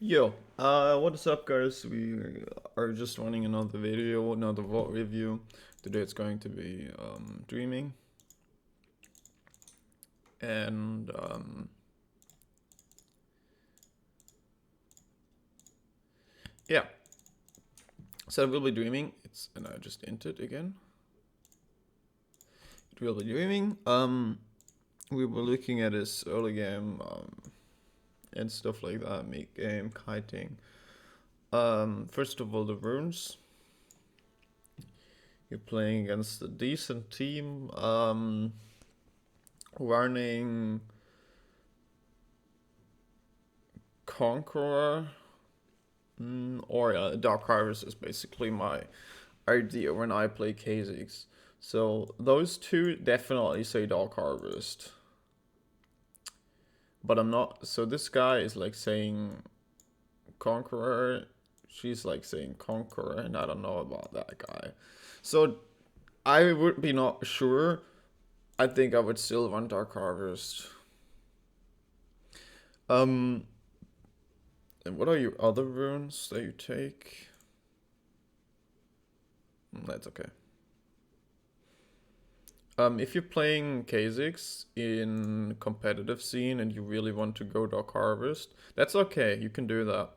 Yo, what is up, guys? We are just running another video, another VOD review. Today it's going to be dreaming, and yeah. So it will be dreaming. And I just entered again. It will be dreaming. We were looking at his early game, and stuff like that, mid game, kiting. First of all, the runes. You're playing against a decent team. Running Conqueror, or Dark Harvest is basically my idea when I play Kha'Zix. So those two definitely say Dark Harvest. But I'm not. So this guy is like saying Conqueror. She's like saying Conqueror, and I don't know about that guy. So I would be not sure. I think I would still run Dark Harvest. And what are your other runes that you take? That's okay. If you're playing Kha'Zix in competitive scene and you really want to go Dark Harvest, that's okay, you can do that.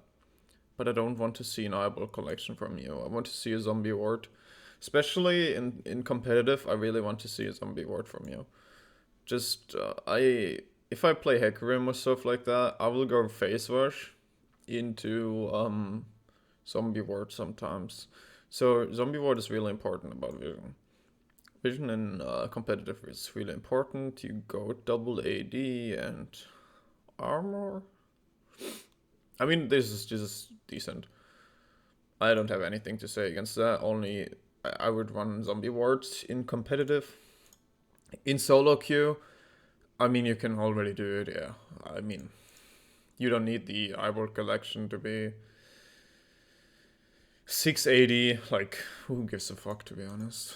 But I don't want to see an eyeball collection from you. I want to see a zombie ward. Especially in competitive, I really want to see a zombie ward from you. Just, if I play Hecarim or stuff like that, I will go face wash into zombie ward sometimes. So zombie ward is really important about vision. Vision in competitive is really important. You go double AD and armor. I mean, this is just decent. I don't have anything to say against that. Only I would run zombie wards in competitive. In solo queue, I mean, you can already do it. Yeah, I mean, you don't need the eyeball collection to be 680. Like, who gives a fuck, to be honest?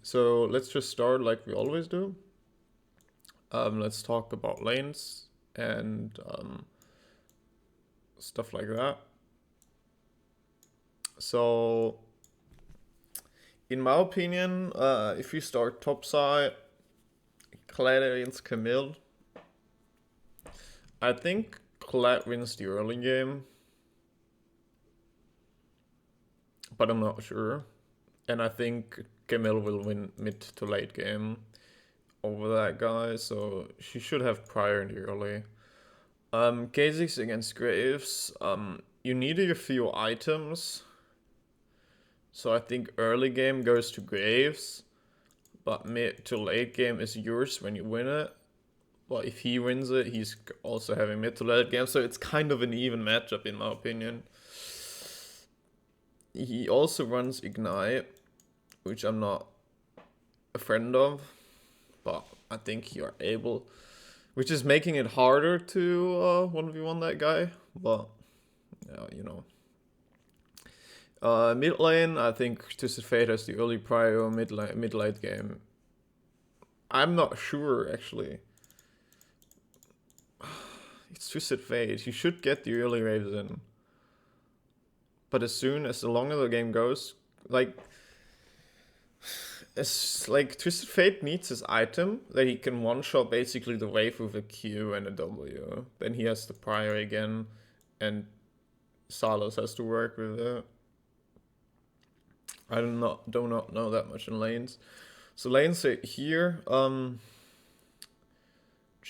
So let's just start like we always do. Let's talk about lanes and stuff like that. So, in my opinion, if you start topside, Kled against Camille, I think Kled wins the early game, but I'm not sure. And I think Camille will win mid to late game over that guy, so she should have prior in the early. Kha'Zix against Graves, you need a few items. So I think early game goes to Graves, but mid to late game is yours when you win it. Well, if he wins it, he's also having mid to late game, so it's kind of an even matchup in my opinion. He also runs Ignite, which I'm not a friend of, but I think you are able, which is making it harder to 1v1 that guy, but yeah, you know. Mid lane, I think Twisted Fate has the early prio mid late game. I'm not sure actually. It's Twisted Fate. You should get the early waves in. But the longer the game goes, like Twisted Fate needs his item that he can one shot basically the wave with a Q and a W. Then he has the prior again, and Salos has to work with it. I do not know that much in lanes. So lanes here, Jhin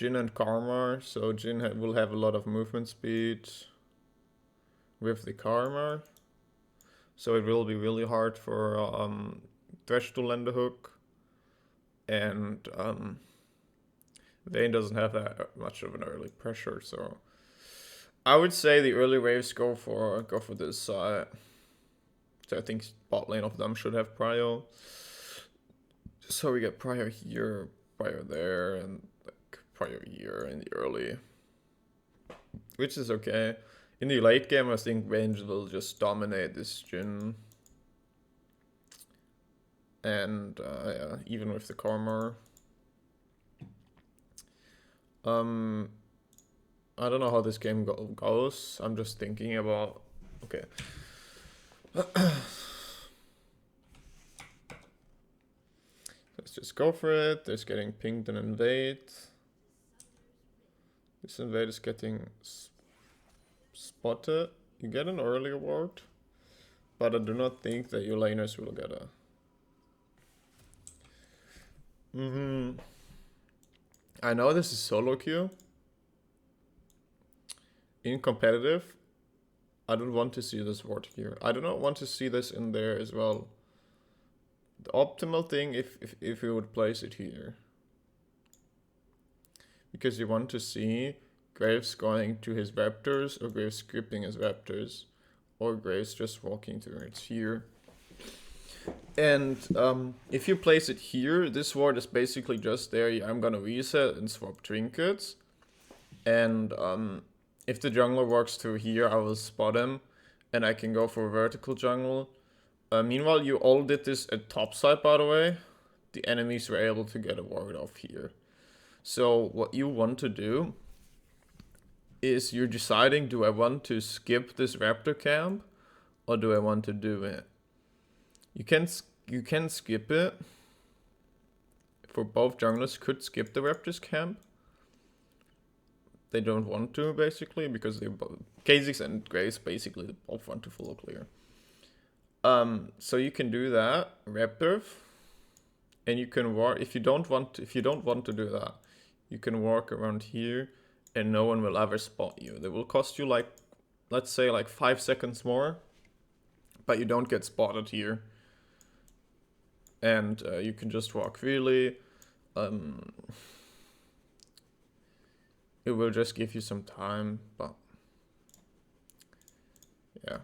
and Karma. So Jhin will have a lot of movement speed with the Karma. So it will be really hard for Thresh to land a hook. And Vayne doesn't have that much of an early pressure, so I would say the early waves go for this side. So I think bot lane of them should have prio. So we get prio here, prio there, and like prio here in the early, which is okay. In the late game, I think Range will just dominate this Jhin. And yeah, even with the Karma. I don't know how this game goes. I'm just thinking about... Okay. Let's just go for it. There's getting pinged and invade. This invade is getting spotted. You get an early award, but I do not think that your laners will get a... I know this is solo queue. In competitive, I don't want to see this ward here. I do not want to see this in there as well. The optimal thing if you would place it here. Because you want to see Graves going to his raptors, or Graves skipping his raptors, or Graves just walking towards here. And if you place it here, this ward is basically just there. I'm gonna reset and swap trinkets. And if the jungler walks through here, I will spot him, and I can go for a vertical jungle. Meanwhile, you all did this at topside, by the way. The enemies were able to get a ward off here. So what you want to do is you're deciding, do I want to skip this raptor camp, or do I want to do it? You can skip it. For both junglers could skip the raptors camp. They don't want to, basically, because they both... Kha'Zix and Graves basically both want to follow clear. So you can do that, raptor, and you can walk. If you don't want to do that, you can walk around here, and no one will ever spot you. They will cost you like, let's say like 5 seconds more, but you don't get spotted here. And you can just walk freely. It will just give you some time, but yeah.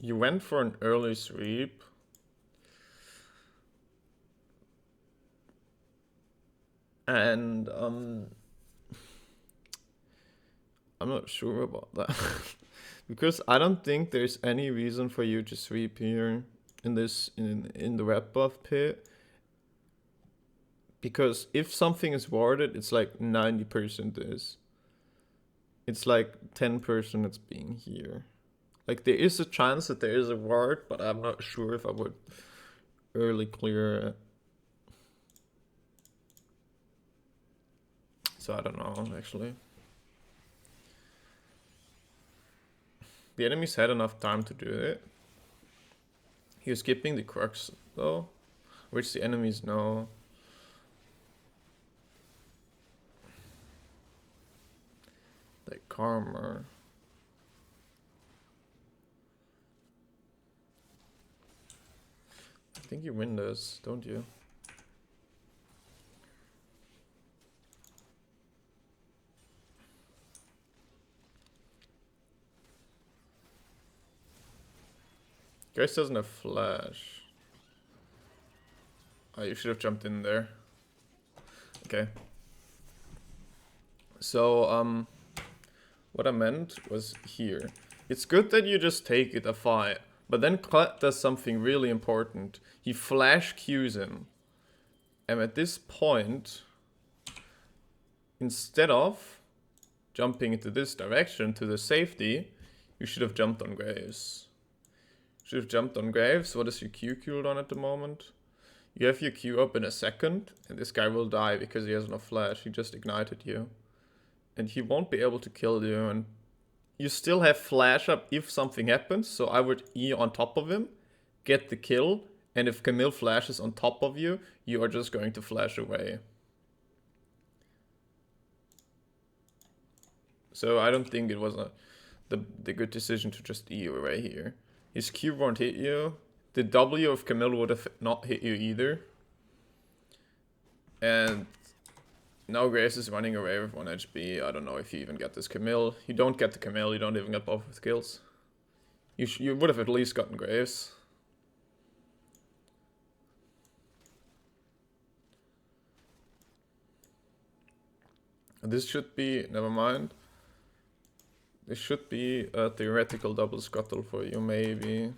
You went for an early sweep. And I'm not sure about that. Because I don't think there's any reason for you to sweep here in this in the red buff pit. Because if something is warded, it's like 90% is. It's like 10% it's being here. Like there is a chance that there is a ward, but I'm not sure if I would early clear it. So I don't know, actually. The enemies had enough time to do it. He was skipping the crux though, which the enemies know. Like Karma. I think you win this, don't you? Guys doesn't have flash. Oh, you should have jumped in there. Okay. So, what I meant was here. It's good that you just take it a fight, but then Klett does something really important. He flash Qs him. And at this point, instead of jumping into this direction to the safety, you should have jumped on Graves. Should have jumped on Graves. What is your Q cooldown at the moment? You have your Q up in a second, and this guy will die because he has no flash. He just ignited you. And he won't be able to kill you, and you still have flash up if something happens, so I would E on top of him, get the kill, and if Camille flashes on top of you, you are just going to flash away. So I don't think it was the good decision to just E away here. His Q won't hit you. The W of Camille would have not hit you either. And now Graves is running away with 1 HP. I don't know if you even get this Camille. You don't get the Camille, you don't even get both of the kills. You would have at least gotten Graves. This should be, never mind. This should be a theoretical double scuttle for you, maybe.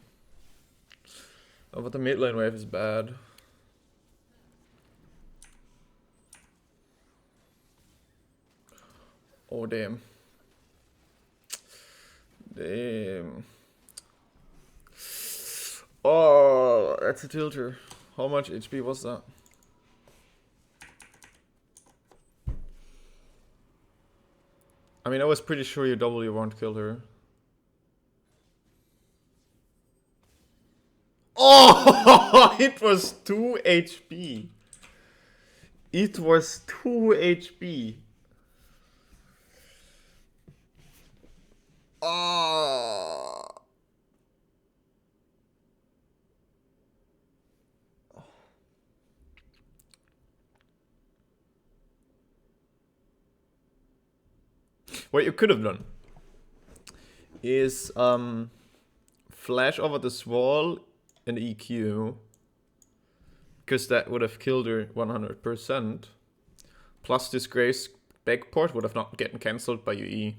Oh, but the mid lane wave is bad. Oh, damn. Damn. Oh, that's a tilter. How much HP was that? I mean, I was pretty sure your W won't kill her. Oh, it was 2 HP. It was 2 HP. Oh. What you could have done is flash over this wall and EQ, because that would have killed her 100%. Plus this Grace backport would have not gotten cancelled by your E.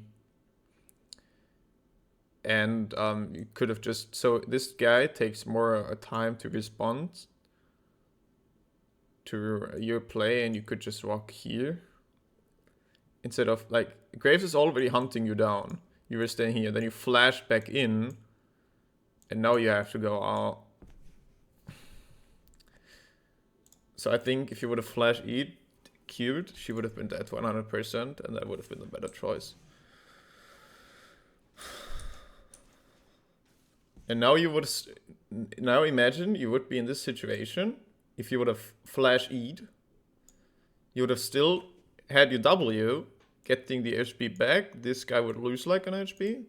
And you could have just... So this guy takes more time to respond to your play, and you could just walk here. Instead of, like, Graves is already hunting you down. You were staying here, then you flash back in, and now you have to go out. So I think if you would have flash E queued, she would have been dead 100%, and that would have been the better choice. And now you would... Now imagine you would be in this situation. If you would have flash E'd, you would have still had your W, getting the HP back. This guy would lose like an HP,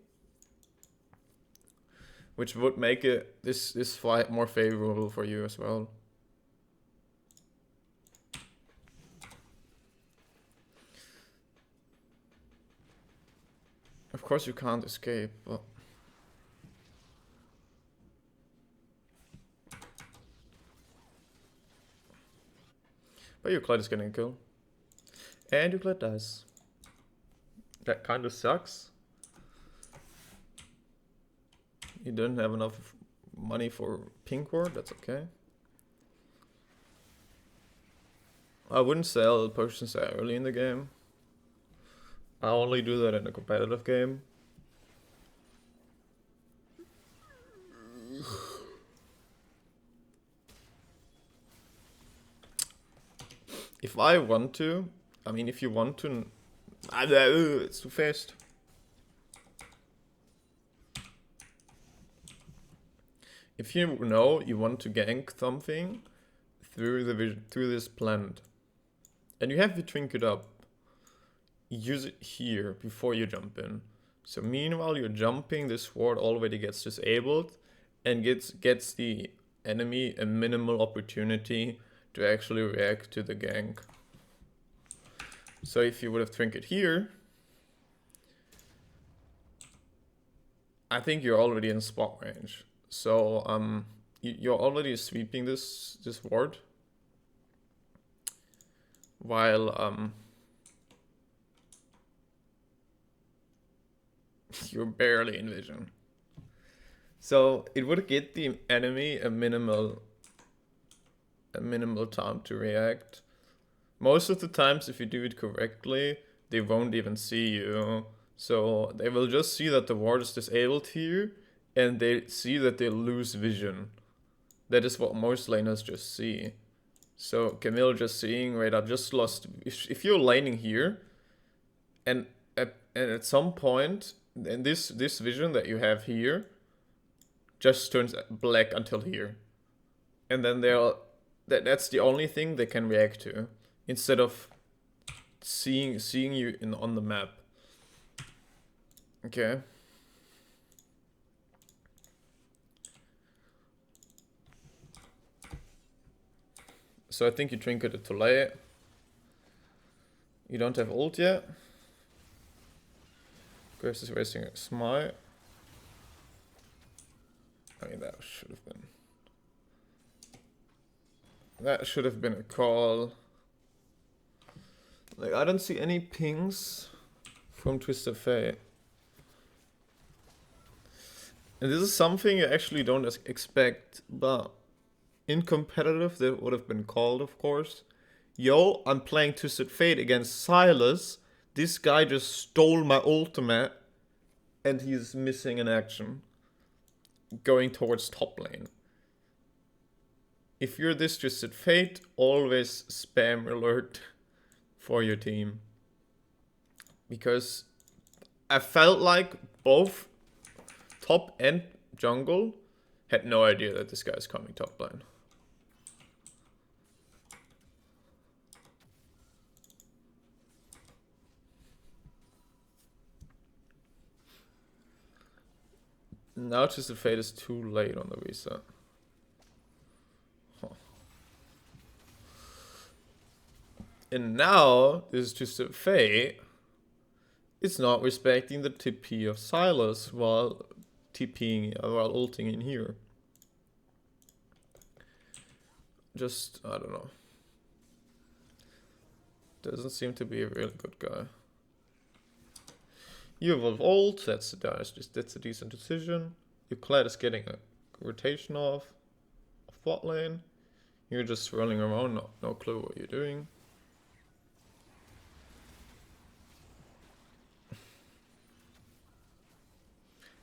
which would make it this fight more favorable for you as well. Of course you can't escape, but your Clyde is getting a kill. And your Clyde dies. That kind of sucks. You didn't have enough money for pink ward, that's okay. I wouldn't sell potions that early in the game. I only do that in a competitive game. If I want to, I mean, if you want to, it's too fast. If you know you want to gank something through this plant, and you have the trinket up, use it here before you jump in. So meanwhile you're jumping, this ward already gets disabled and gets the enemy a minimal opportunity to actually react to the gank. So if you would have trinket here, I think you're already in spot range. So you're already sweeping this ward, while you're barely in vision. So it would get the enemy a minimal time to react. Most of the times, if you do it correctly, they won't even see you. So they will just see that the ward is disabled here, and they see that they lose vision. That is what most laners just see. So Camille just seeing, wait, I just lost... If you're laning here, and at some point, and this vision that you have here just turns black until here. And then that's the only thing they can react to, instead of seeing you on the map. Okay. So I think you trinketed too late. You don't have ult yet. Graves is wasting a smite. I mean, that should have been... That should have been a call. Like, I don't see any pings from Twisted Fate. And this is something you actually don't expect, but in competitive, that would have been called, of course. Yo, I'm playing Twisted Fate against Silas. This guy just stole my ultimate, and he's missing an action. Going towards top lane. If you're this Twisted Fate, always spam alert for your team. Because I felt like both top and jungle had no idea that this guy's coming top lane. Now Twisted Fate is too late on the reset. Huh. And now this Twisted Fate is not respecting the TP of Silas while while ulting in here. Just, I don't know. Doesn't seem to be a really good guy. You evolve ult, that's a decent decision. Your Kled is getting a rotation off bot lane. You're just swirling around, no clue what you're doing.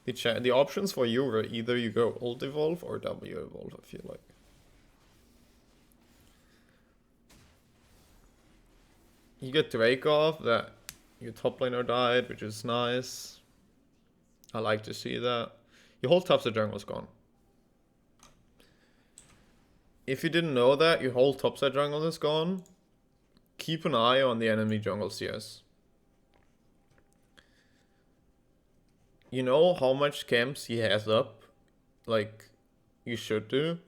The options for you are either you go ult evolve or W evolve, I feel like. You get Drake off, that your top laner died, which is nice. I like to see that. Your whole top side jungle is gone. If you didn't know that, your whole top side jungle is gone. Keep an eye on the enemy jungle CS. You know how much camps he has up? Like, you should do.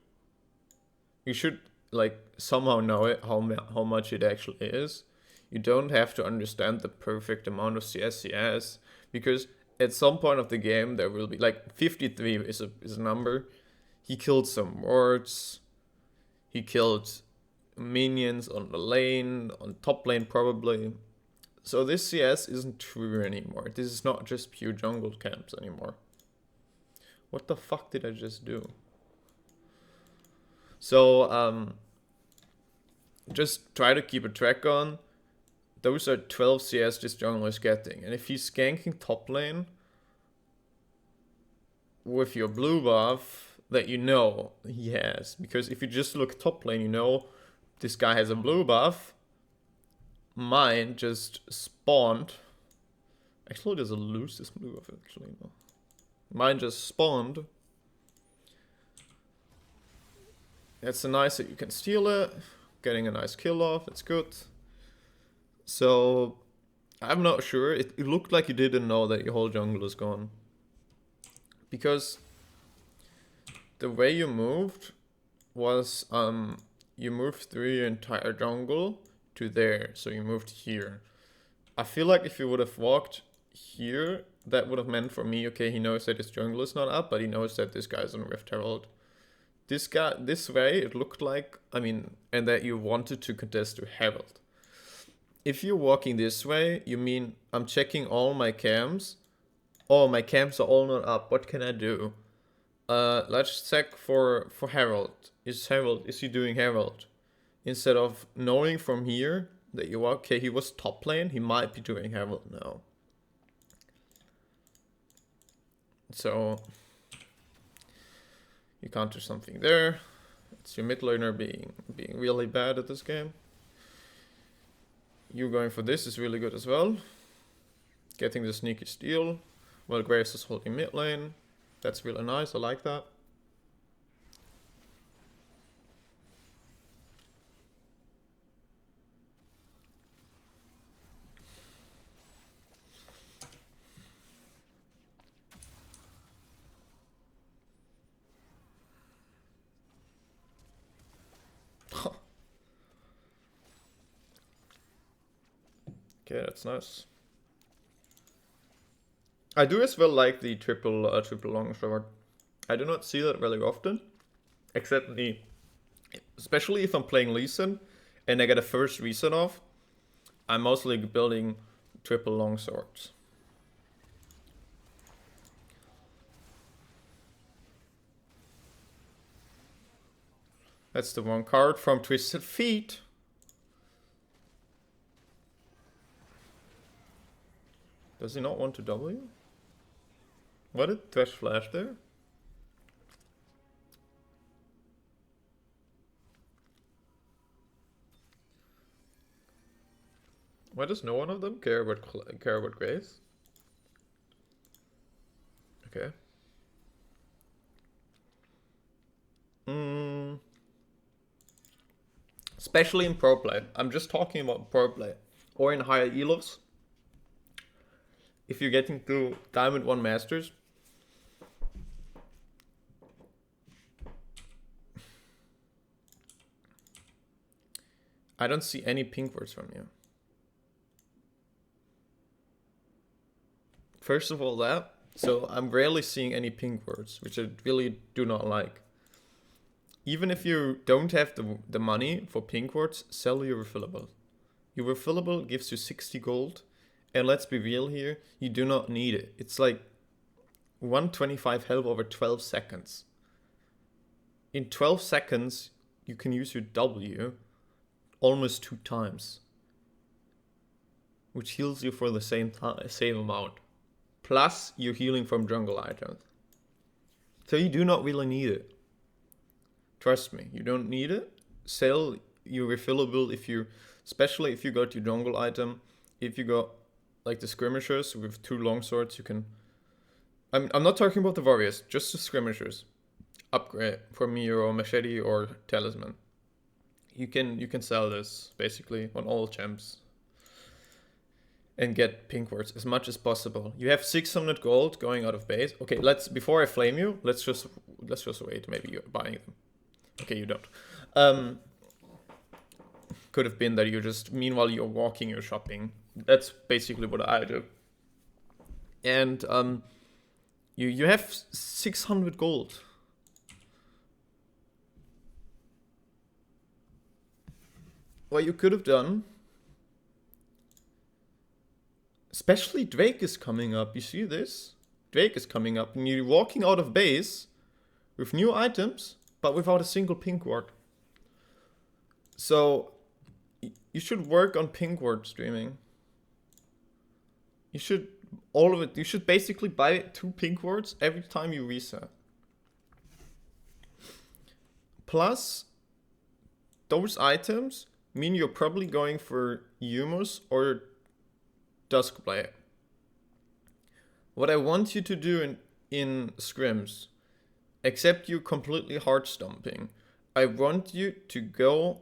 You should, like, somehow know it, how much it actually is. You don't have to understand the perfect amount of CS he has, because at some point of the game there will be, like, 53 is a number. He killed some wards. He killed minions on the lane, on top lane probably. So this CS isn't true anymore. This is not just pure jungle camps anymore. What the fuck did I just do? So, just try to keep a track on. Those are 12 CS this jungle is getting. And if he's ganking top lane with your blue buff, that you know he has. Because if you just look top lane, you know this guy has a blue buff. Mine just spawned. Actually, there's a lose this blue buff, actually. No. Mine just spawned. It's a nice that you can steal it. Getting a nice kill off, it's good. So, I'm not sure. It looked like you didn't know that your whole jungle is gone. Because the way you moved was, you moved through your entire jungle to there. So you moved here. I feel like if you would have walked here, that would have meant for me, okay, he knows that his jungle is not up, but he knows that this guy's on Rift Herald. This guy, this way, it looked like, I mean, and that you wanted to contest to Herald. If you're walking this way, you mean, I'm checking all my camps. Oh, my camps are all not up. What can I do? Let's check for Herald. Is he doing Herald? Instead of knowing from here that you are, okay, he was top lane, he might be doing Herald now. So, you can't do something there. It's your mid laner being really bad at this game. You going for this is really good as well. Getting the sneaky steal while Graves is holding mid lane. That's really nice, I like that. Okay, that's nice. I do as well like the triple long sword. I do not see that really often, except especially if I'm playing Lee Sin and I get a first reset off. I'm mostly building triple long swords. That's the one card from Twisted Feet. Does he not want to W? What did Thresh flash there? Why does no one of them care about Grace? Okay. Especially in pro play. I'm just talking about pro play. Or in higher elos. If you're getting to Diamond 1 Masters. I don't see any pink words from you. First of all that. So I'm rarely seeing any pink words, which I really do not like. Even if you don't have the money for pink words, sell your refillable. Your refillable gives you 60 gold. And let's be real here, you do not need it. It's like 125 health over 12 seconds. In 12 seconds, you can use your W almost 2 times. Which heals you for the same amount. Plus, you're healing from jungle items. So you do not really need it. Trust me, you don't need it. Sell your refillable especially if you got your jungle item. If you got like the skirmishers with 2 longswords, you can. I'm not talking about the warriors, just the skirmishers. Upgrade from your machete or talisman. You can sell this basically on all champs. And get pink words as much as possible. You have 600 gold going out of base. Okay, before I flame you, let's just wait. Maybe you're buying them. Okay, you don't. Could have been that meanwhile you're walking, you're shopping. That's basically what I do. And you have 600 gold. What you could have done, especially Drake is coming up. You see this? Drake is coming up, and you're walking out of base with new items, but without a single pink word. So you should work on pink word streaming. You should all of it. You should basically buy 2 pink words every time you reset. Plus, those items mean you're probably going for Humus or Duskblade. What I want you to do in scrims, except you completely hard stomping, I want you to go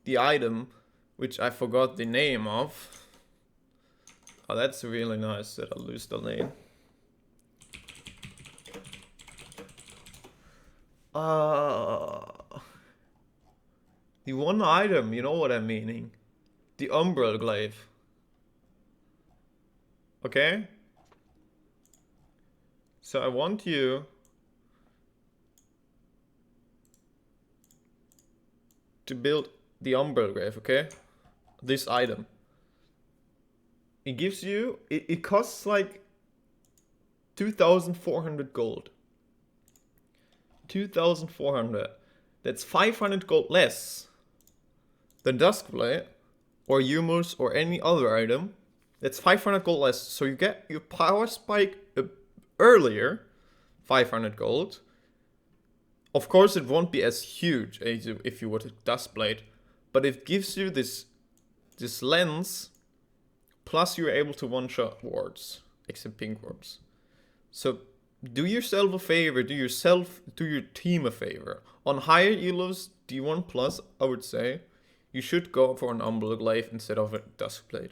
the item, which I forgot the name of. Oh, that's really nice that I lose the name. The one item, you know what I'm meaning. The Umbral Glaive. Okay? So I want you to build the Umbral Glaive, okay? This item. It gives you, it costs like 2,400 gold. 2,400. That's 500 gold less than Duskblade or Humus or any other item. That's 500 gold less. So you get your power spike earlier, 500 gold. Of course, it won't be as huge as if you were to Duskblade, but it gives you this lens. Plus, you're able to one-shot wards, except pink wards. So, do yourself a favor, do your team a favor. On higher elos, D1 plus, I would say, you should go for an Umbral Glaive instead of a Duskblade.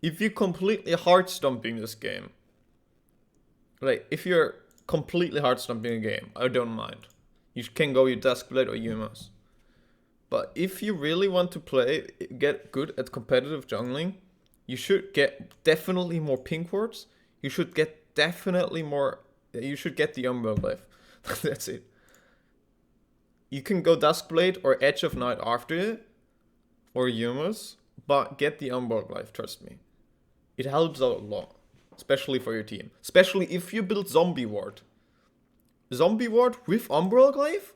If you're completely hard stomping this game, like if you're completely hard stomping a game, I don't mind. You can go your Duskblade or Humus. But if you really want to get good at competitive jungling, you should get definitely more pink wards. You should get the Umbral Glaive. That's it. You can go Duskblade or Edge of Night after it, or Humus, but get the Umbral Glaive, trust me. It helps out a lot, especially for your team. Especially if you build Zombie Ward. Zombie Ward with Umbral Glaive?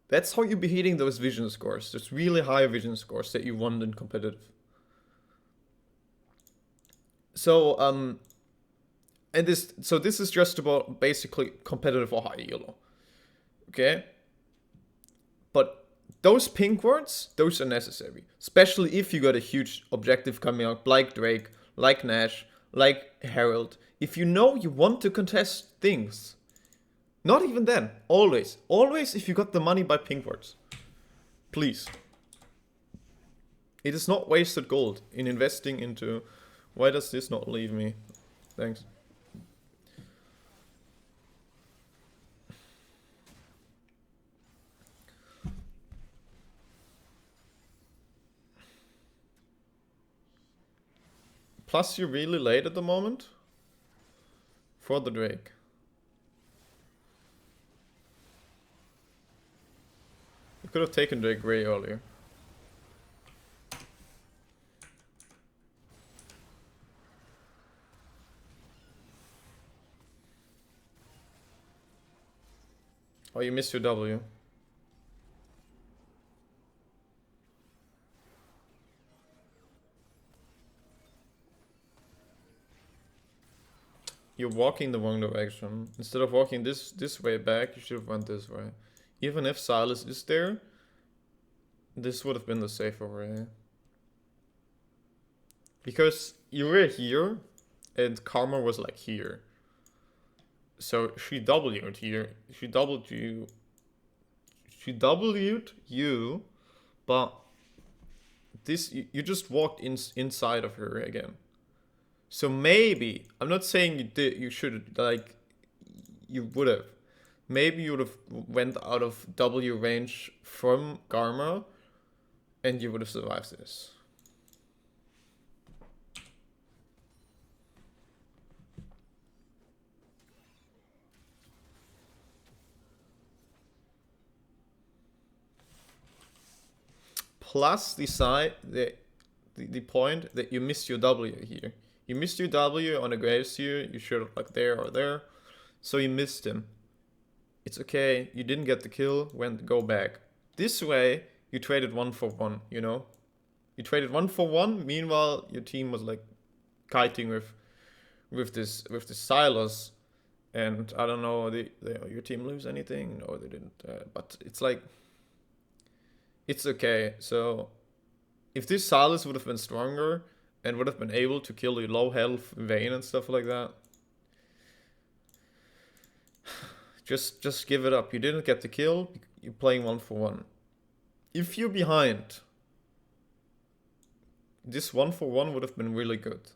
That's how you'll be hitting those vision scores. Those really high vision scores that you want in competitive. So, and this is just about basically competitive or high elo. Okay? But those pink wards, those are necessary. Especially if you got a huge objective coming out, like Drake, like Nash, like Herald. If you know you want to contest things. Not even then. Always. Always if you got the money, buy pink wards. Please. It is not wasted gold in investing into... Why does this not leave me? Thanks. Plus you're really late at the moment. For the Drake. You could have taken Drake way earlier. Oh, you missed your W. You're walking the wrong direction. Instead of walking this way back, you should have went this way. Even if Silas is there, this would have been the safer way. Because you were here, and Karma was like here. So she W'd here. She W'd you. She W'd you, but this you just walked inside of her again. So maybe, I'm not saying you did, you should, like, you would have. Maybe you would have went out of W range from Karma, and you would have survived this. Plus the point that you missed your W here. You missed your W on a Graves here, you should have like there or there. So you missed him. It's okay, you didn't get the kill, go back. This way, you traded 1 for 1, you know? You traded 1 for 1, meanwhile your team was like kiting with this Silas. And I don't know, your team lose anything? No, they didn't. But it's like, it's okay. So if this Silas would have been stronger and would have been able to kill your low health Vayne and stuff like that, just give it up. You didn't get the kill, you're playing 1 for 1. If you're behind, this 1 for 1 would have been really good.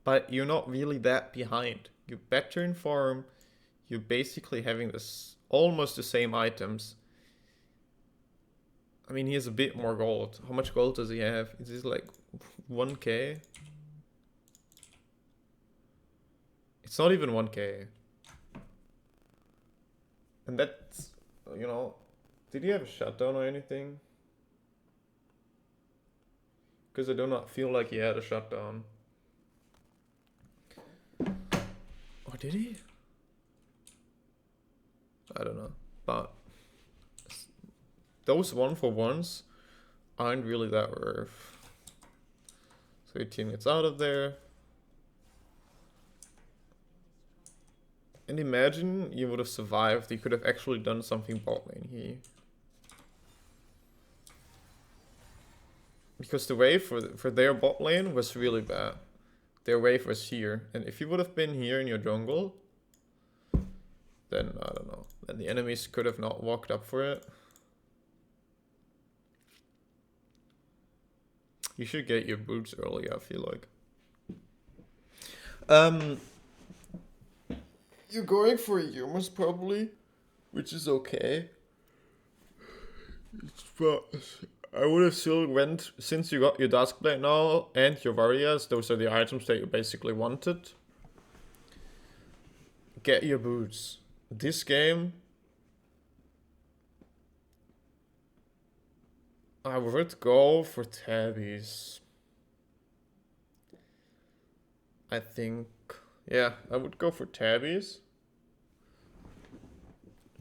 But you're not really that behind. You're better in farm. You're basically having this almost the same items. I mean, he has a bit more gold. How much gold does he have? Is this like 1k? It's not even 1k. And that's, you know, did he have a shutdown or anything? Because I do not feel like he had a shutdown. Or did he? I don't know. But those 1 for 1s aren't really that worth. So your team gets out of there. And imagine you would have survived. You could have actually done something bot lane here. Because the wave for their bot lane was really bad. Their wave was here. And if you would have been here in your jungle, then I don't know. Then the enemies could have not walked up for it. You should get your boots early, I feel like. You're going for humans probably, which is okay. But I would have still went, since you got your Duskblade now and your Warriors, those are the items that you basically wanted. Get your boots. This game, I would go for tabbies. I think, yeah, I would go for tabbies.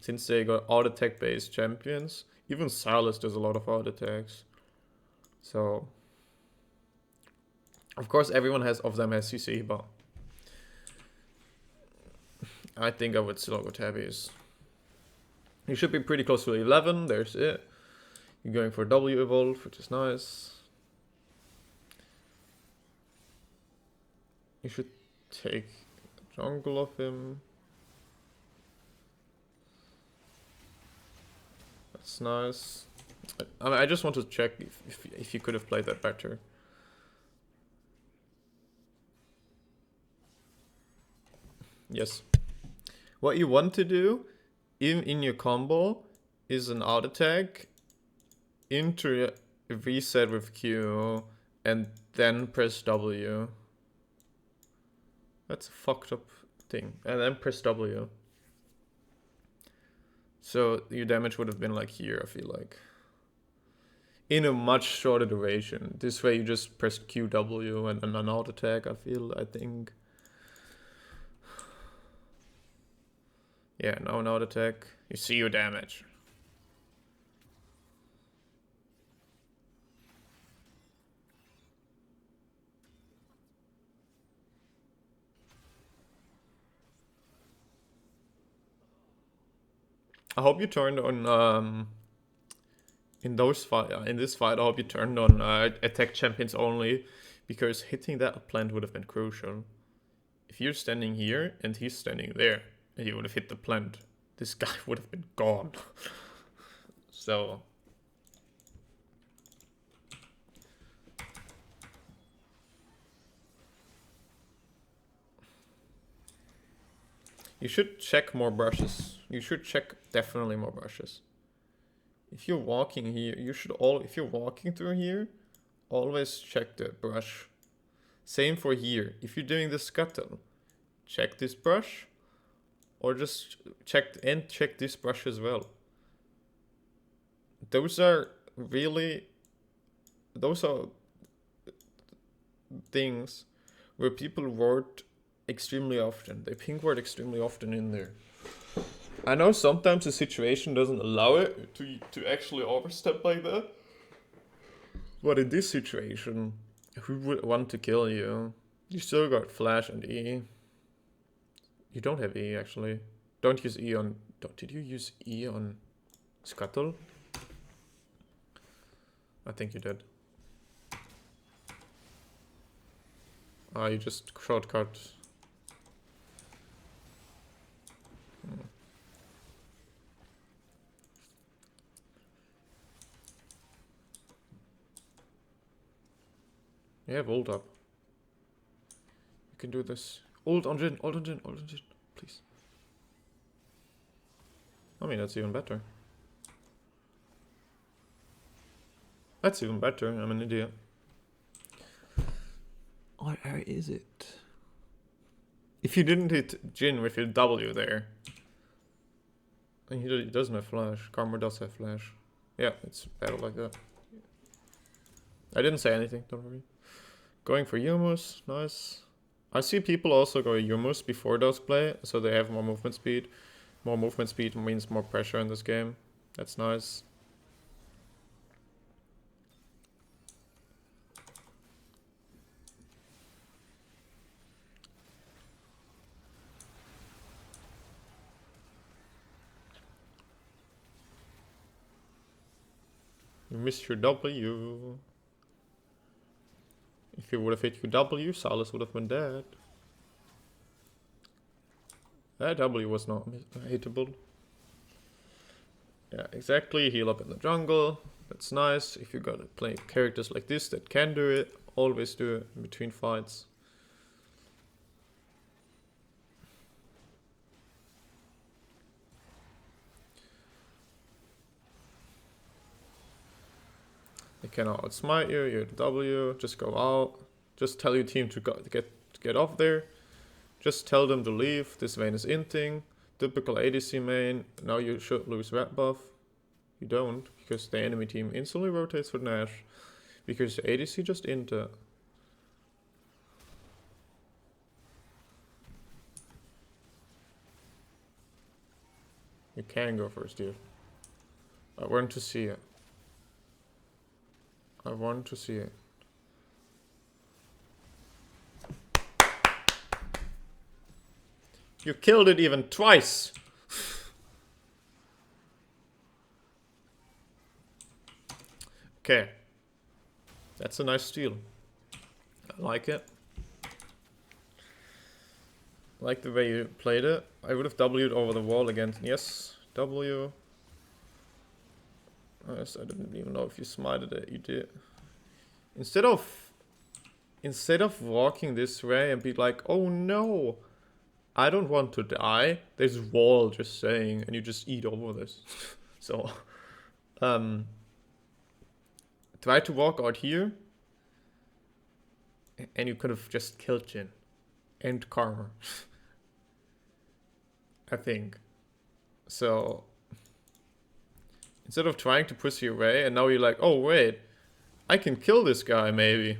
Since they got auto attack based champions, even Sylas does a lot of auto attacks. So of course everyone of them has CC, but I think I would still go Tabbies. You should be pretty close to 11, there's it. You're going for W evolve, which is nice. You should take jungle of him. That's nice. I mean, I just want to check if you could have played that better. Yes. What you want to do in your combo is an auto attack into a reset with Q and then press W. That's a fucked up thing. And then press W. So your damage would have been like here, I feel like. In a much shorter duration. This way you just press QW and an auto attack, I think. Yeah, now an auto attack. You see your damage. I hope you turned on in this fight. I hope you turned on attack champions only, because hitting that plant would have been crucial. If you're standing here and he's standing there, and he would have hit the plant, this guy would have been gone. So you should check more brushes. You should check definitely more brushes. If you're walking here, if you're walking through here, always check the brush. Same for here. If you're doing the scuttle, check this brush, or just check this brush as well. Those are things where people word extremely often. They ping word extremely often in there. I know sometimes the situation doesn't allow it to actually overstep like that. But in this situation, who would want to kill you? You still got flash and E. You don't have E actually. Don't use E on... Did you use E on Scuttle? I think you did. You just shortcut. You have ult up. You can do this. Ult on Jhin, please. I mean, that's even better. That's even better, I'm an idiot. Where is it? If you didn't hit Jhin with your W there. And he doesn't have flash. Karma does have flash. Yeah, it's better like that. I didn't say anything, don't worry. Going for Yumus, nice. I see people also go Yumus before those play, so they have more movement speed. More movement speed means more pressure in this game. That's nice. You missed your W. If you would have hit your W, Sylas would have been dead. That W was not hittable. Yeah, exactly. Heal up in the jungle. That's nice. If you gotta play characters like this that can do it, always do it in between fights. They cannot outsmite you. You're the W. Just go out. Just tell your team to get off there. Just tell them to leave. This Vayne is inting. Typical ADC main. Now you should lose red buff. You don't, because the enemy team instantly rotates for Nash. Because the ADC just inter. You can go first, dude. I want to see it. I want to see it. You killed it even twice. Okay. That's a nice steal. I like it. I like the way you played it. I would have W'd over the wall again. Yes, W. Yes, I didn't even know if you smited it. You did. Instead of walking this way and be like, oh no, I don't want to die. There's a wall just saying, and you just eat over this. So, try to walk out here, and you could have just killed Jin and Karma. I think. So, instead of trying to push you away, and now you're like, oh wait, I can kill this guy maybe.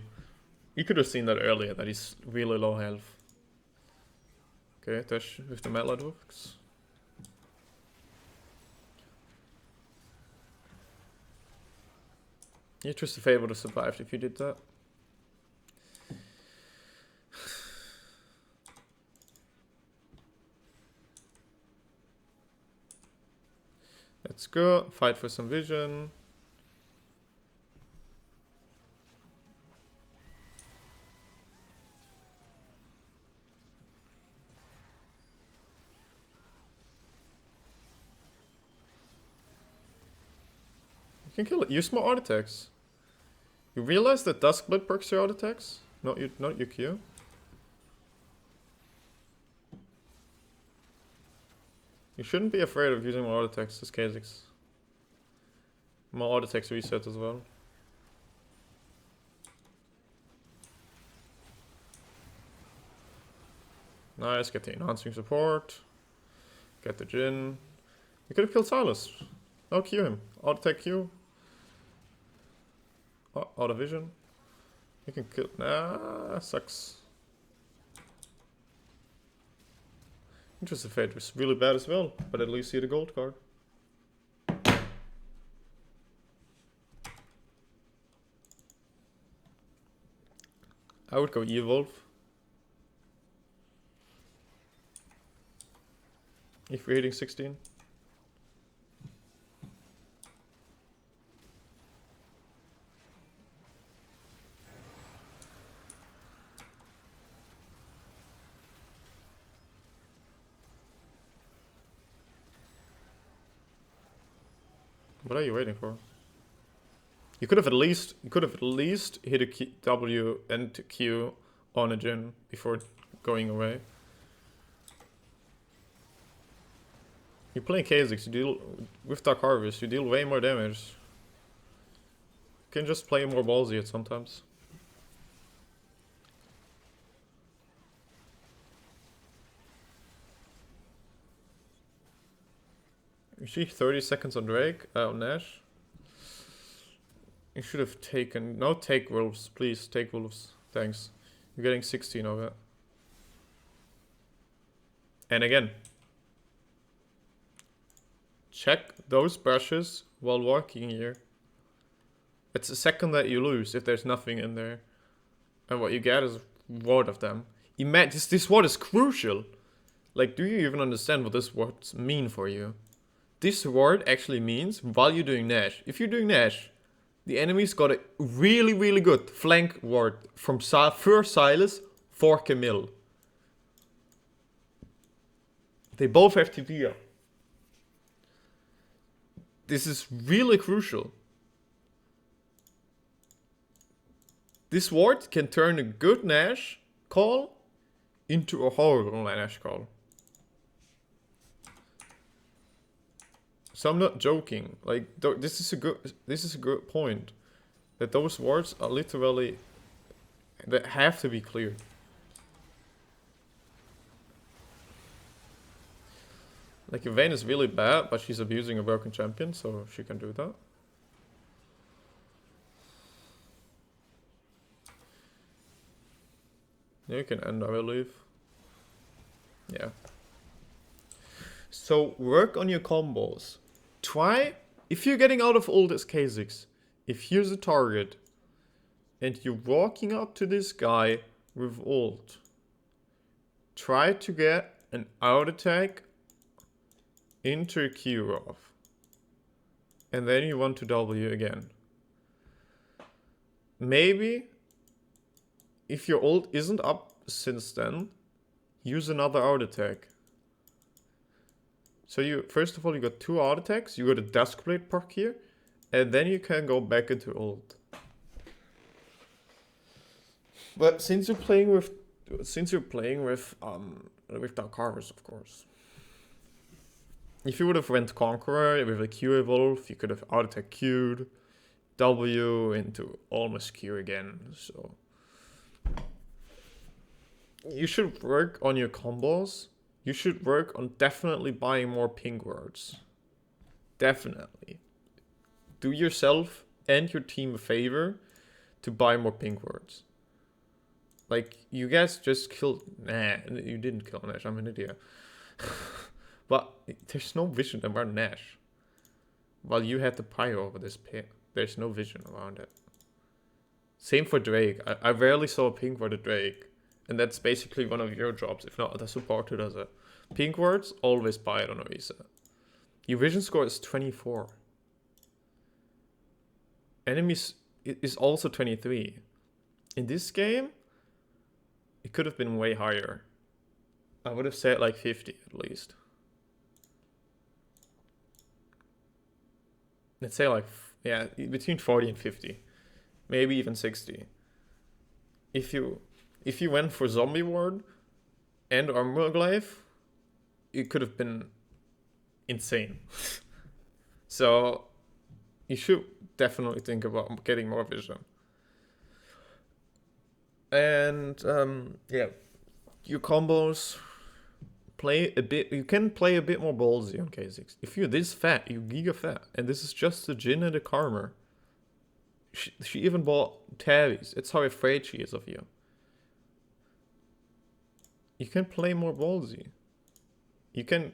You could have seen that earlier, that he's really low health. Okay, dash with the Malad hooks. You're just a favor to survive if you did that. Let's go, fight for some vision. You can kill it. Use more art attacks. You realize that Duskblade perks your art attacks? Not your Q. You shouldn't be afraid of using more art attacks as Kha'Zix. More art attacks reset as well. Nice, get the enhancing support. Get the Jin. You could have killed Silas. No, Q him. Auto attack Q. Out of vision. You can kill. Nah, sucks. Interesting Fate was really bad as well, but at least you get a gold card. I would go Evolve. If we're hitting 16. What are you waiting for? You could have at least hit a W and Q on a Jin before going away. You're playing Kha'Zix, you deal with Dark Harvest, you deal way more damage. You can just play more ballsy at sometimes. You see 30 seconds on Drake, on Nash. You should have taken... No, take Wolves, please, take Wolves. Thanks. You're getting 16 of it. And again. Check those brushes while walking here. It's the second that you lose if there's nothing in there. And what you get is a ward of them. This ward is crucial. Like, do you even understand what this words mean for you? This word actually means while you're doing Nash. If you're doing Nash, the enemy's got a really, really good flank ward from first Silas for Camille. They both have TP. This is really crucial. This ward can turn a good Nash call into a horrible Nash call. So I'm not joking. Like this is a good point. That those wards are literally that have to be cleared. Like Vayne is really bad, but she's abusing a broken champion, so she can do that. Yeah, you can end, I believe. Yeah. So work on your combos. Try, if you're getting out of ult as Kha'Zix, if here's a target, and you're walking up to this guy with ult, try to get an out attack into a Q off. And then you want to W again. Maybe, if your ult isn't up since then, use another out attack. So you, first of all, you got 2 out attacks, you got a Duskblade proc here, and then you can go back into ult. But since you're playing with Dark Harvest, of course. If you would have went Conqueror with a Q evolve, you could have out attack Q'd, W into almost Q again. So you should work on your combos. You should work on definitely buying more pink words. Definitely. Do yourself and your team a favor to buy more pink words. Like, you guys just killed... Nah, you didn't kill Nash, I'm an idiot. But there's no vision around Nash. While you had the pyro over this pit, there's no vision around it. Same for Drake. I rarely saw a pink word at Drake. And that's basically one of your jobs, if not the support who does it. Pink words, always buy it on Arizen. Your vision score is 24. Enemies is also 23. In this game, it could have been way higher. I would have said like 50 at least. Let's say like, yeah, between 40 and 50. Maybe even 60. If you went for Zombie Ward and Armor Glaive, it could have been insane. So you should definitely think about getting more vision. And yeah, your combos, play a bit. You can play a bit more ballsy on Kha'Zix. If you're this fat, you're giga fat, and this is just the Jhin and the Karma. She even bought Tabbies. That's how afraid she is of you. You can play more ballsy. You can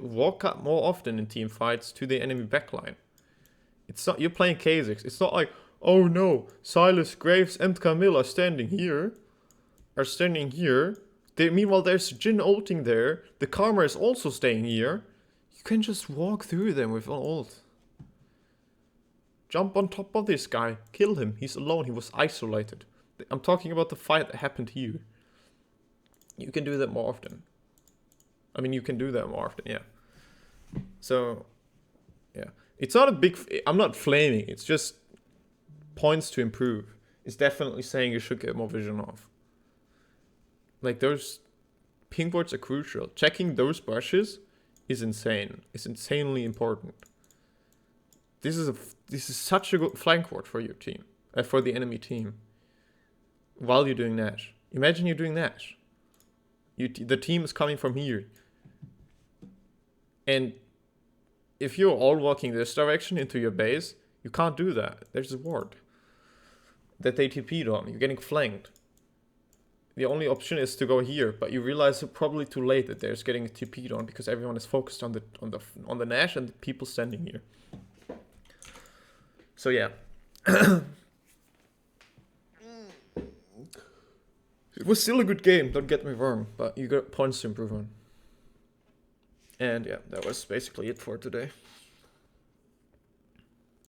walk up more often in team fights to the enemy backline. It's not, you're playing Kha'Zix. It's not like, oh no, Silas, Graves, and Camille are standing here. Meanwhile, there's Jhin ulting there. The Karma is also staying here. You can just walk through them with an ult. Jump on top of this guy. Kill him. He's alone. He was isolated. I'm talking about the fight that happened here. You can do that more often. I mean, you can do that more often, yeah. So, yeah. It's not a big... I'm not flaming. It's just points to improve. It's definitely saying you should get more vision off. Like, those pink words are crucial. Checking those brushes is insane. It's insanely important. This is such a good flank ward for your team. For the enemy team. While you're doing Nash. Imagine you're doing Nash. The team is coming from here. And if you're all walking this direction into your base, you can't do that. There's a ward that they TP'd on. You're getting flanked. The only option is to go here, but you realize probably too late that there's getting TP'd on because everyone is focused on the Nash and the people standing here. So yeah. It was still a good game, don't get me wrong, but you got points to improve on. And yeah, that was basically it for today.